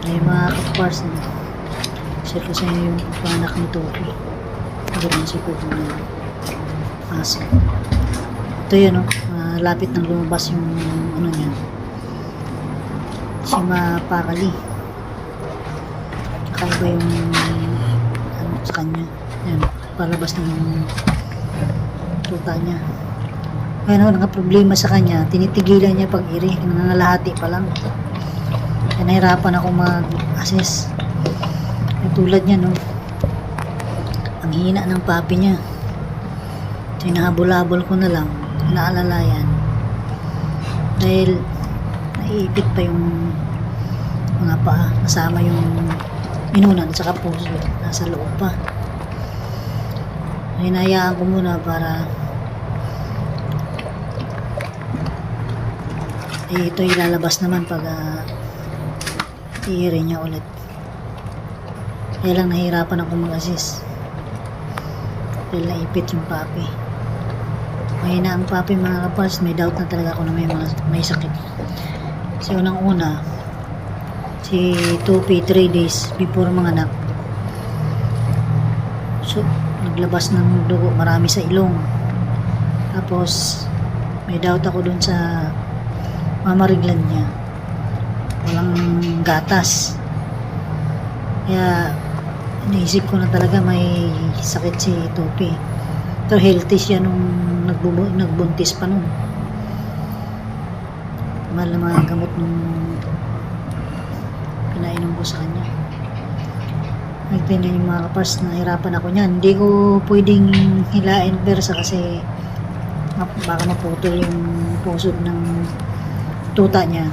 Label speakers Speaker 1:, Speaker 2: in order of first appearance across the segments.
Speaker 1: Ay mga kapars, share ko sa inyo yung panak ni Toki. Ganun si Pog na aso. Ito yun, lapit nang lumabas yung ano niya. Shima Parali. Kakaiba yung ano sa kanya. Yan, palabas ng tuta niya. Ngayon, naka-problema sa kanya, tinitigilan niya pag-iri, nangangalahati pa lang. Kaya nahirapan ako mag-assess. Tulad niya, no? Ang hina ng papi niya. Hinahabol-habol ko na lang, naalalayan. Dahil, naiipit pa yung mga paa, kasama yung inunan at saka puso, nasa loob pa. Hinayaan ko muna para ito ilalabas naman pag i-hear niya ulit. Kaya lang nahihirapan ako mag-assist dahil naipit yung papi. Mahina ang papi mga kapars, may doubt na talaga ako na may sakit. Kasi unang-una si 2P 3 days before manganak, so naglabas ng dugo marami sa ilong. Tapos may doubt ako dun sa mamariglan niya, walang gatas. Kaya naisip ko na talaga may sakit si Topi. Pero healthy siya nung nagbuntis pa nun. Mahal na mga gamot nung pinainom ko sa kanya. Nagtinan yung mga kapars, nahirapan ako niyan. Hindi ko pwedeng hilain persa kasi baka maputol yung pusod ng tuta niya.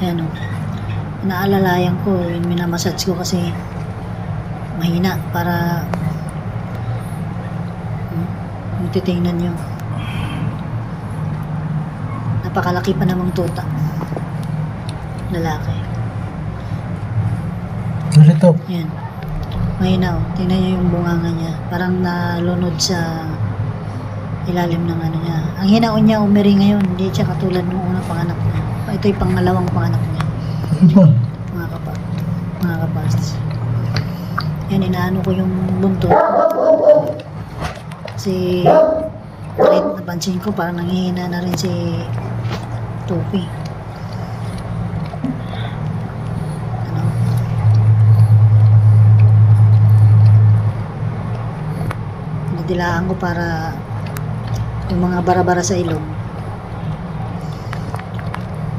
Speaker 1: Ayan o. Naalalayan ko, yung minamassage ko kasi mahina para titingnan nyo. Napakalaki pa namang tuta. Lalaki.
Speaker 2: Ganito.
Speaker 1: Ayan. Mahina o. Tingnan nyo yung bunganga niya. Parang nalunod sa ilalim ng ano niya. Ang hinaon niya umiri ngayon, hindi siya katulad nung unang panganak niya. Ito yung pangalawang panganak niya. Mga kapas. Yan, inaano ko yung buntot. Kasi napansin ko parang nanghihina na rin si Topi. Ano? Nadilaan ko para yung mga bara-bara sa ilong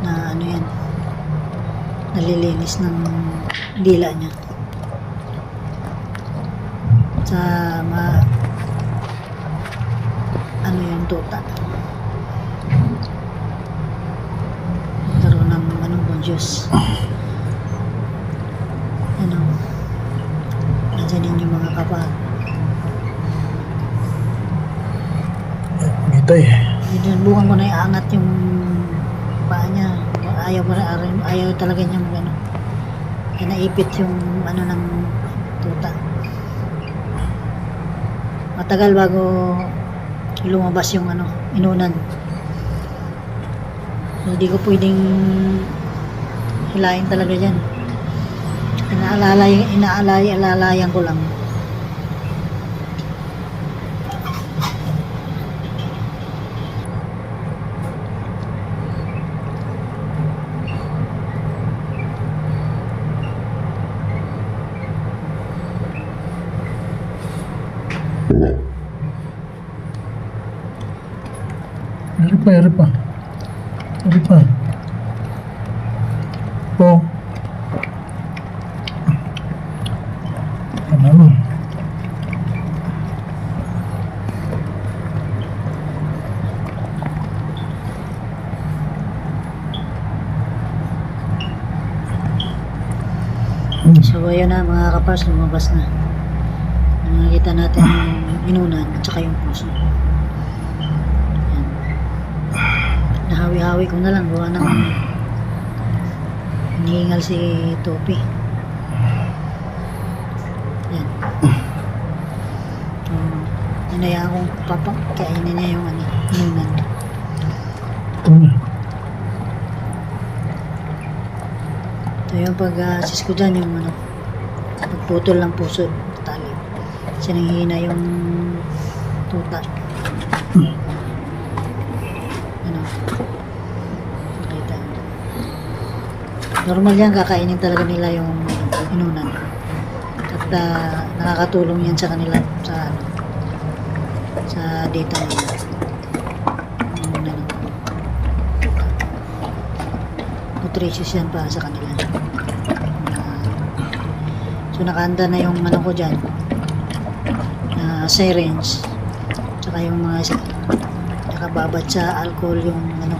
Speaker 1: na ano yan, nalilinis ng dila niya sa ano yung tuta, karoon ng anong bonjus. Ano, nandiyan yung mga kapal.
Speaker 2: Ito eh.
Speaker 1: Bukan ko na iangat yung paa niya. Ayaw talaga niya mag ano. Kaya naipit yung ano ng tuta. Matagal bago lumabas yung ano, inunan. So, hindi ko pwedeng hilahin talaga dyan. Inaalalayan ko lang.
Speaker 2: Eri pa. Po. Ano?
Speaker 1: So ayun na mga kapars, lumabas na. Nakikita natin yung inunan at saka yung puso. Yan. Nahawi-hawi ko na lang gawa ng hinihingal si Topi. Yan. Hinayaan kong kainin niya yung ano, inunan.
Speaker 2: Ito na.
Speaker 1: Ito yung pag-assist ko dyan, yung ano, pagputol ng pusod, tali. Kasi nanghihina yung tuta. Ano, nakita. Normal yan, kakainin talaga nila yung inunan. At nakakatulong yan sa kanila sa data nila. Inunan ng tuta. Nutritious yan para sa kanila. So nakahanda na yung ano ko dyan na syringe tsaka yung mga nakababad sa alcohol yung ano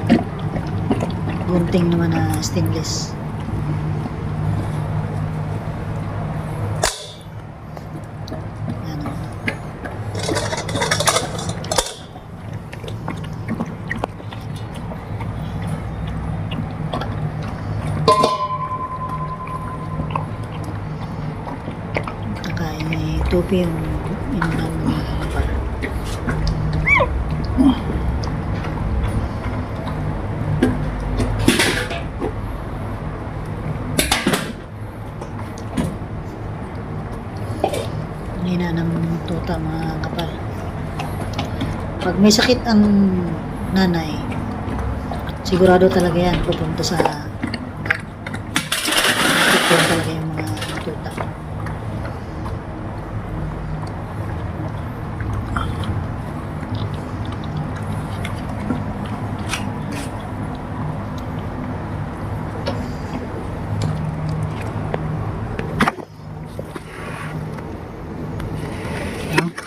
Speaker 1: gunting naman na stainless. Yan. Nakain ni Tupi yung inunan ng mga kapal. Hina ng tuta mga kapal. Pag may sakit ang nanay, sigurado talaga yan pupunta sa pupunta talaga yung mga tuta.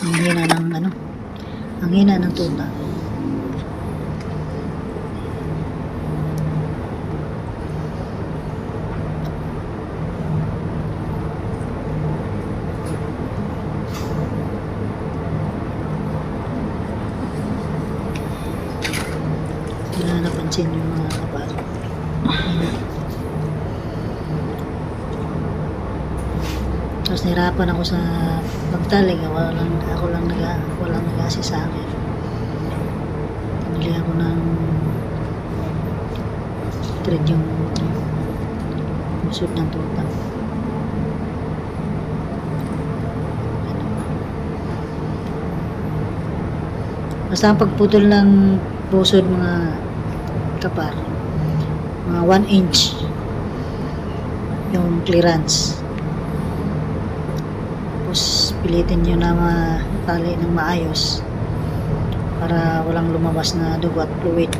Speaker 1: Ang hina ng ano, ang hina ng tuta. Wala napansin yung mga kapal. Tapos nahirapan ako sa pagtalig. Walang nag-assist sa akin. Pinili ako ng thread yung usod ng tuta. Basta ang pagputol ng pusod mga kapar, mga 1 inch yung clearance. Tapos pilitin nyo na matali ng maayos para walang lumabas na dugo at fluid.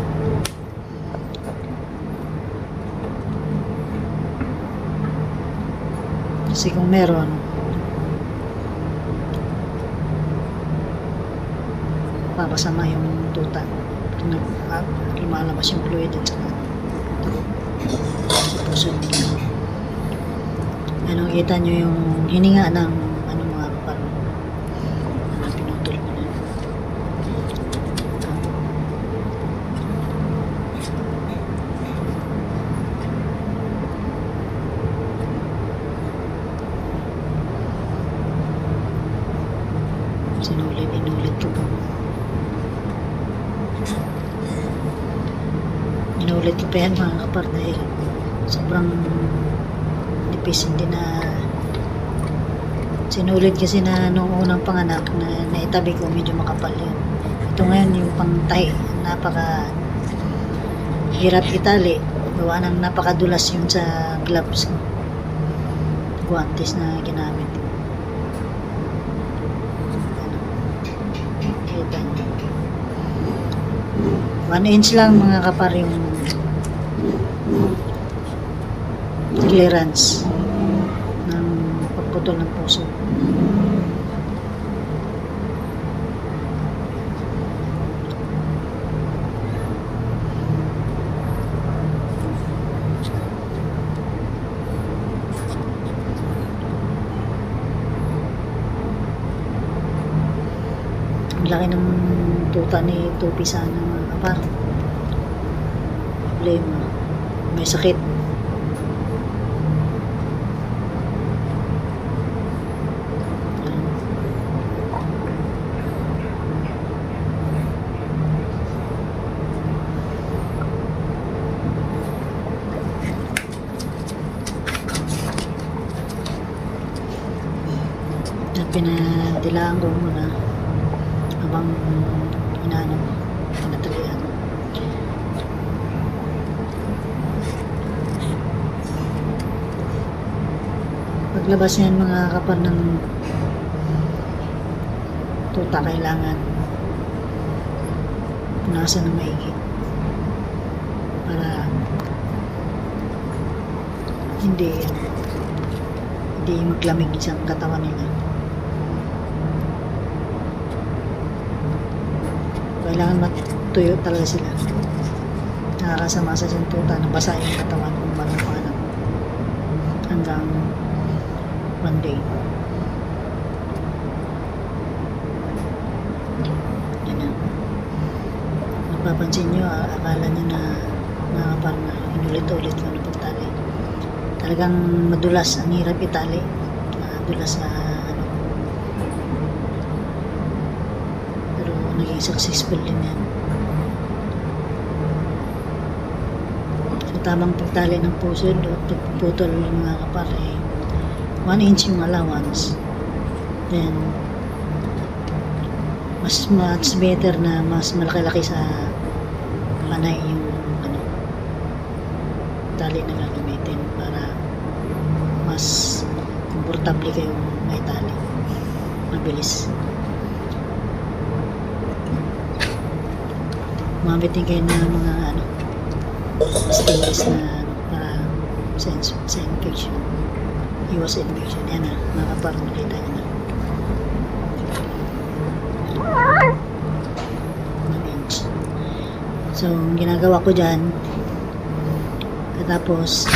Speaker 1: Kasi kung meron, papasama yung tuta pag lumalabas yung fluid at saka sa pusod nila. Ano, kita nyo yung hininga ng ano mga kapal. Ano, pinutol ko na. Inulit ko po. Inulit ko pa yan mga kapar dahil sobrang nipis, hindi na sinulit kasi na nung unang panganak na naitabi ko medyo makapal yun. Ito ngayon yung pangtahi, napaka hirap itali, gawa ng napakadulas yun sa gloves ko, guantes na ginamit ko. Kita nyo 1 inch lang mga kapar yung clearance ng pagputol ng puso. Ang laki ng tuta ni Tupi sana mga kapar. Problema, may sakit. pinadilaan ko muna habang inaano, pinatalian. Paglabas niyan mga kapar ng tuta, kailangan punasan ng maigi para hindi maglamig sa katawan nila. Kailangan matuyo talaga sila. Nakakasama sa tuta na basa yung katawan kung malupanap hanggang one day. Yan na. Napapansin nyo, akala nyo na nakapar na inulit-ulit ko na pagtali. Talagang madulas, ang hirap itali. Madulas na ano. Pero naging successful din yan. So tamang pagtali ng pusod o pagpuputol ng mga kapar 1 inch yung allowance. Then mas much better na mas malaki-laki sa panay yung ano, tali na gagamitin para mas komportable kayong may tali, mabilis. Gumamit din kayo ng mga ano, stainless na ano, para sa infection, iwas infection. Yan na, mga kapar, nakita nyo na. 1 inch. So, ang ginagawa ko dyan, tapos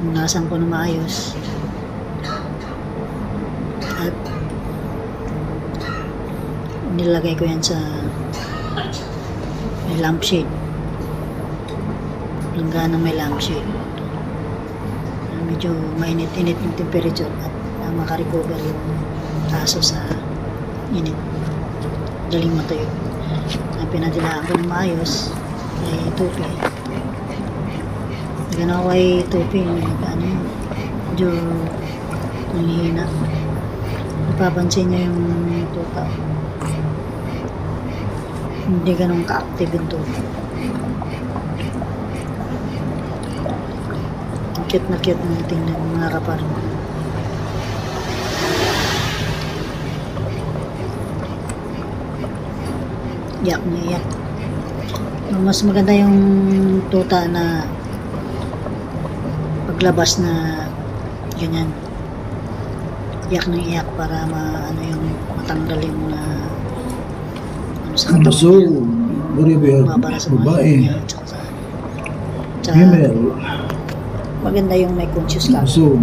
Speaker 1: punasan ko na maayos at nilagay ko yan sa may lampshade, langganang may lampshade. Medyo mainit-init yung temperature at makarecover yung aso sa init, daling matuyo. Pinadilaan ko na maayos ay tupi. Ganaw ay tupi, ano, medyo nanghihina. Napapansin nyo yung tuta, hindi ganun ka-active yung tuta. Cute na cute na tingnan mga kapar. Iyak na iyak. Mas maganda yung tuta na paglabas na ganyan, iyak na iyak para ano yung matanggal yung mga ano sa katawan
Speaker 2: So,
Speaker 1: niya.
Speaker 2: very well.
Speaker 1: Mabara sa mga
Speaker 2: Babae.
Speaker 1: niya, tsaka
Speaker 2: Female.
Speaker 1: maganda yung may conscious ka
Speaker 2: So,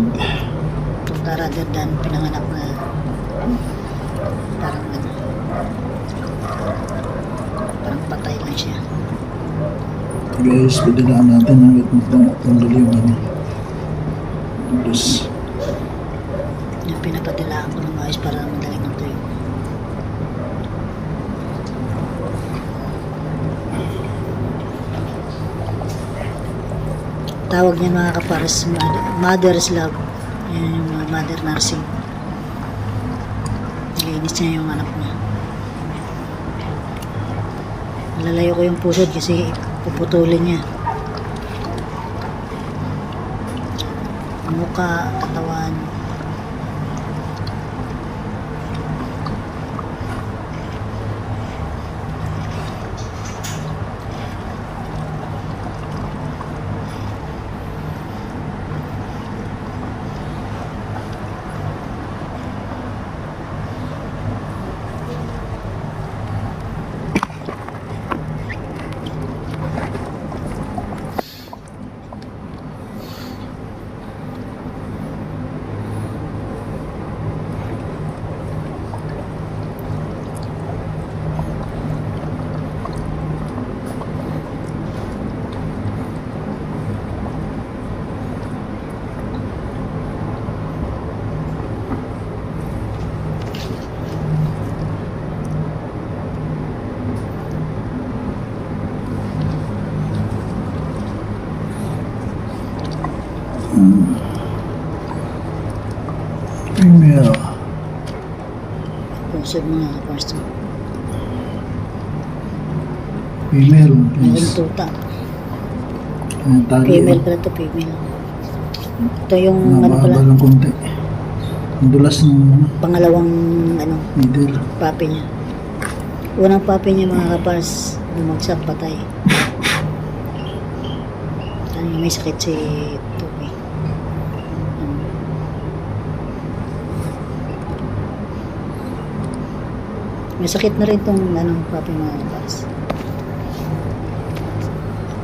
Speaker 1: tuta rather than pinanganak na parang ano, parang patay lang siya.
Speaker 2: guys, padalaan natin hanggat matanggal yung ano. Yes.
Speaker 1: Yung pinapadilaan ko ng maayos para madaling matuyo. Tawag niyan mga kapares, mother's love. Yan yung mga mother nursing. Nilinis niya yung anak niya. Lalayo ko yung pusod kasi puputulin niya. Mukha, katawan.
Speaker 2: Female.
Speaker 1: Busog mga kapars.
Speaker 2: Female.
Speaker 1: Malaking
Speaker 2: Yes.
Speaker 1: tuta.
Speaker 2: Ang tali.
Speaker 1: Female pala to, female. Ito yung ano pala,
Speaker 2: Mababa lang konti. Ang dulas ng
Speaker 1: pangalawang
Speaker 2: middle.
Speaker 1: papi niya. Unang papi niya mga kapars, bumagsak, patay. May sakit si Tupi. May sakit na rin tong papi mga kapars.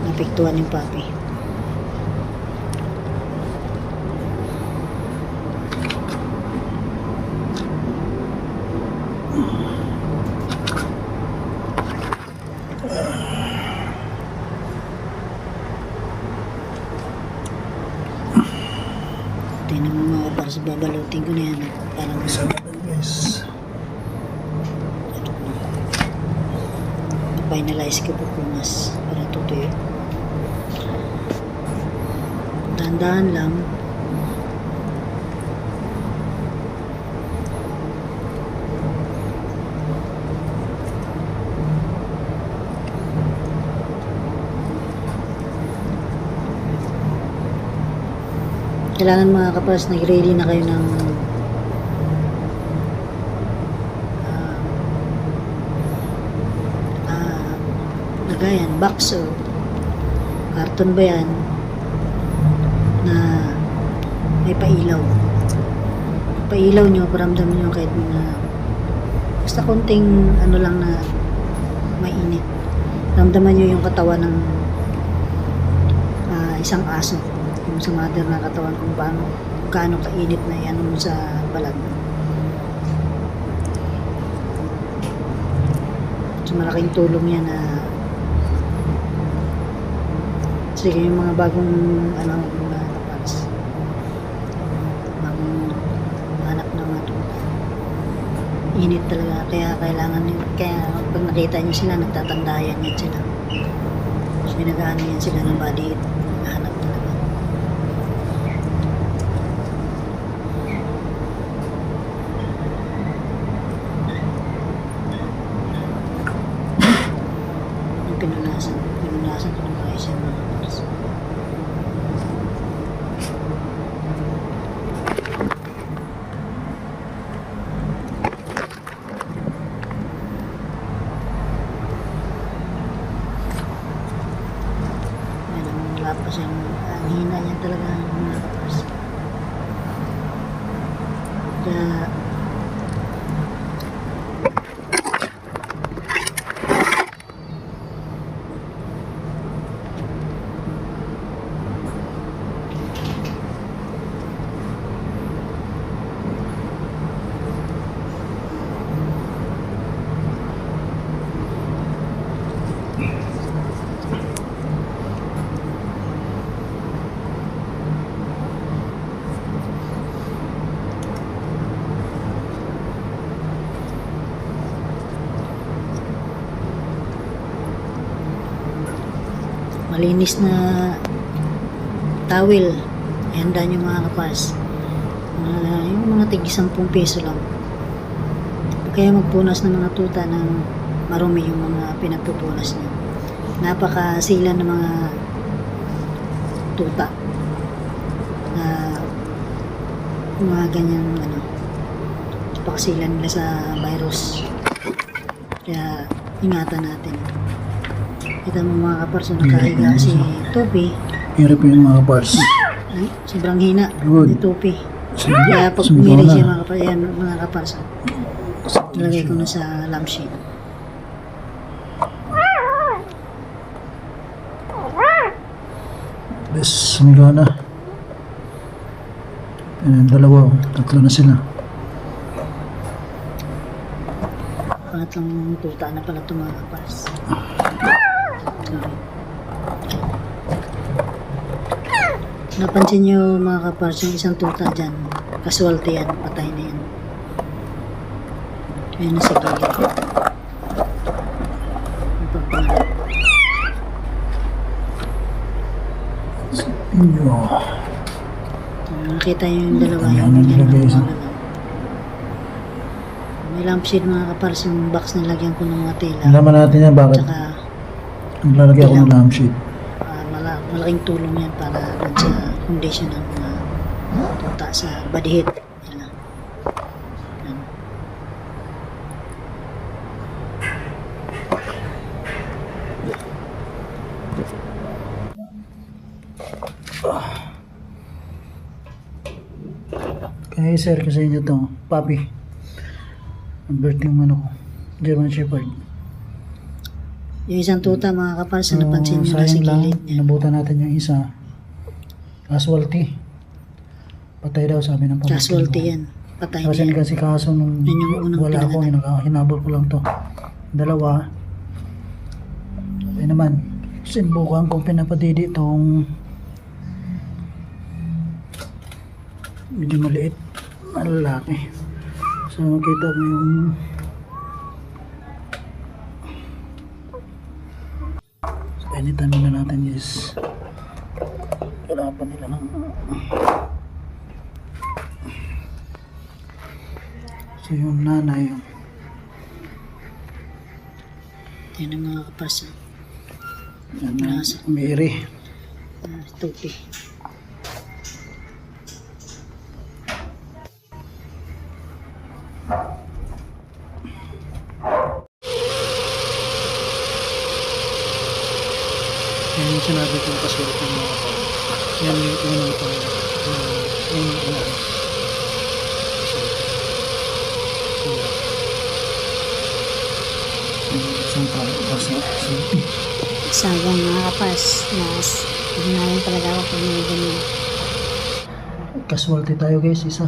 Speaker 1: Napiktuhan yung papi. Tingnan mo mga kapars, babalutin ko na yan. Parang
Speaker 2: Isa na lang guys.
Speaker 1: finalize ko po punas para tutuyo. Dahan-dahan lang. Kailangan mga kapars, nag-ready na kayo ng lagayan, box o karton ba yan na may pailaw. Pailaw nyo, paramdam nyo kahit na basta konting lang na mainit. Ramdaman nyo yung katawan ng isang aso. Yung sa mother na katawan kung gaano kainit na yan mo sa balat. So malaking tulong yan na sige yung mga bagong mga kapals. Bagong anak na mga tuta. Init talaga. Kaya kailangan kaya pag nakita nyo sila, nagtatandayan yan sila. So pinag-ano yan sila ng body. Hanap talaga. Yung pinunasan ko ng mga isang mga kapals. Wala pa siyang ang hina niya talaga mga kapars. Kaya malinis na towel. Ihanda nyo mga kapars. Yung mga tig 10 piso lang. Kaya magpunas ng mga tuta ng marumi yung mga pinagpupunas nyo. Napakasila ng mga tuta na mga ganyan napakasila nila sa virus. Kaya ingatan natin. Kita mo mga kapars, nakahiga si Tupi.
Speaker 2: Hirap yung mga parts.
Speaker 1: Ay, sobrang hina
Speaker 2: Good.
Speaker 1: ni Tupi.
Speaker 2: Sige.
Speaker 1: Kaya pag
Speaker 2: Sumigaw
Speaker 1: pumili
Speaker 2: na.
Speaker 1: siya mga kapars, nilagay ko na sa lampshade.
Speaker 2: Bes, sumigaw na. Dalawa, tatlo na sila.
Speaker 1: Pangatlong tuta na pala ito mga kapars. Sorry. Napansin nyo mga kapars, yung isang tuta dyan, casualty yan, patay na yan. Ayun na sa gilid. Ang pagpangalit.
Speaker 2: Inyo.
Speaker 1: Nakita yung dalawa
Speaker 2: Ayan,
Speaker 1: yung
Speaker 2: nilagay sa-
Speaker 1: may lampshade mga kapars, yung box na lagyan ko ng mga tela.
Speaker 2: Alaman natin yan bakit
Speaker 1: Tsaka
Speaker 2: naglalagay ako ng lampshade.
Speaker 1: malaking tulong yan para dun sa condition ng mga tuta sa body head nila. Yan.
Speaker 2: Kaya sir ko sa inyo to, Papi. Ang birthday ng ano ko, German Shepherd.
Speaker 1: Yung isang tuta mga kapars, napansin nyo na sa
Speaker 2: sayang lang,
Speaker 1: gilid niya.
Speaker 2: inabutan natin yung isa. Casualty. Patay daw sabi ng pamangkin
Speaker 1: Casualty
Speaker 2: ko.
Speaker 1: yan. Patay
Speaker 2: Kasi
Speaker 1: na yan.
Speaker 2: kasi kaso nung
Speaker 1: Yun yung unang
Speaker 2: wala ako, hinabol ko lang to. Dalawa. Ay naman, sinubukan kong pinapadidi tong medyo maliit na lalaki. So makita mo yung so anytime na natin is kailangan pa nila ng so yung nanay yung
Speaker 1: Yan ang mga kapars.
Speaker 2: yan na Mary.
Speaker 1: Tupi.
Speaker 2: Yan yung sinabi kong kasulot ng mga tao. Yan yung unang tao. Unang isang tao kasi sulti.
Speaker 1: Sagang mga kapars. Hinayin talaga ako kung may ganyan.
Speaker 2: Casualty tayo guys, isa.